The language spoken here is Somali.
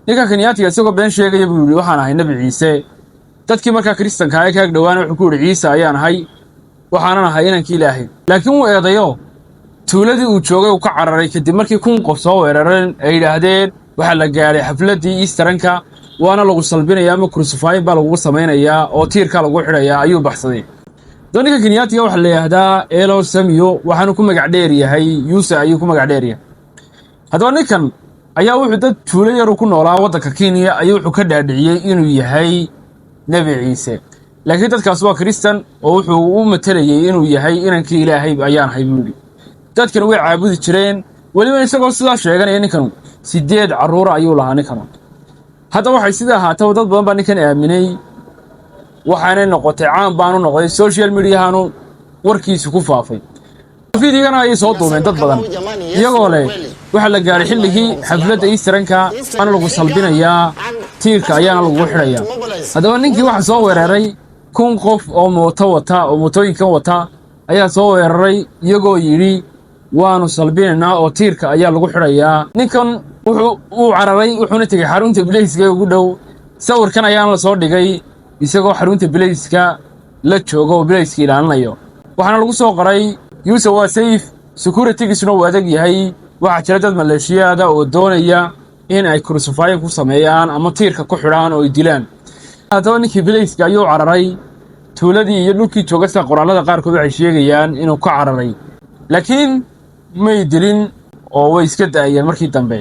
ninka Kenyaatiga isagoo been sheegaya buu yiri waxaan ahay nabi Ciise dadkii markaa Kristanka ay ka dhawaan wuxuu ku yiri Ciise ayaan ahay waxaan ahay inankii Ilaahay laakiin uu eedayo tuuladii uu joogay uu ka cararay kadib markii kun qof soo weerareen ay yiraahdeen waxa la gaaray xafladii Easteranka waana lagu salbinayaa ama crucify baa lagu sameeynayaa oo tiirka lagu xirayaa ayuu baxsaday doonka Kenyaatiga waxa la yiraahdaa Elo Samiyo waxaanu ku magac dheer yahay Yuusa ayuu ku magac dheer yahay hadaba ninkan ayaa wuxuu dad tuulo yar ku noolaa wadanka Kenya ayuu wuxuu ka dhaadhiciyay inuu yahay nabi Ciise laakiin dadkaas waa Kristan oo wuxuu u matalayay inuu yahay inankii Ilaahay ayaan haybuuli dadkan way caabudi jireen waliba isagoo sidaa sheeganaya ninkan 8 caruur ayuu lahaa ninkan hadda waxay sida ahaato dad badan baa ninkan aaminay waxaana noqotay caan baanu noqday social media hanu warkiisu ku faafay fiidiyana ay soo duubeen dad badan iyagoo leh waxa la gaaray xilligii xafladda Easteranka aan lagu salbinayaa tiirka ayaana lagu xirayaa hadaba ninkii waxa soo weeraray kun qof oo mootooyinkan wata ayaa soo weeraray iyagoo yiri waanu salbinayna oo tiirka ayaa lagu xirayaa ninkan wuxuu cararay wuxuuna tagay xarunta bilayska ugu dhow sawirkan ayaan la soo dhigay isagoo xarunta bilayska la joogo oo bilayska ilaalinayo waxaana lagu soo qoray Yuusa waa safe security-giisuna waa adag yahay waxa jira dad Maleeshiyada oo doonaya in ay crucify ku sameeyaan ama tiirka ku xiraan oo ay dilaan hadaba ninkii bilayska ayuu cararay tuuladii iyo dhulkii joogasta qoraalada qaar kood waxay sheegayaan inuu ka cararay laakiin may dilin oo way iska daayeen markii dambe